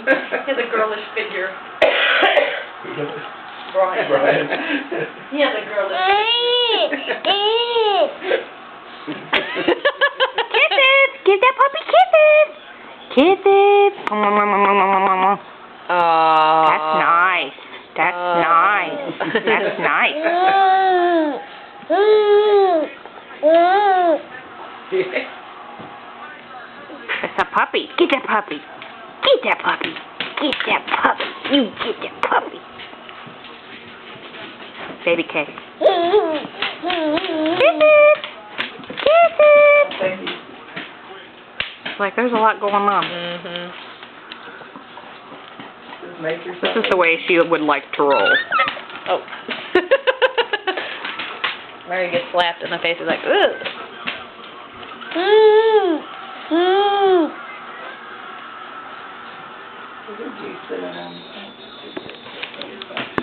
He has a girlish figure. Brian. He has a girlish Kisses! Give that puppy kisses! Kisses! That's nice. That's nice. That's nice. That's a puppy. Get that puppy. Get that puppy. Get that puppy. You get that puppy. Baby K. Kisses! Kisses! Thank you. Like, there's a lot going on. Just make yourself. This is the way she would like to roll. Oh. Mary gets slapped in the face. He's like, ugh. Look at you sitting on.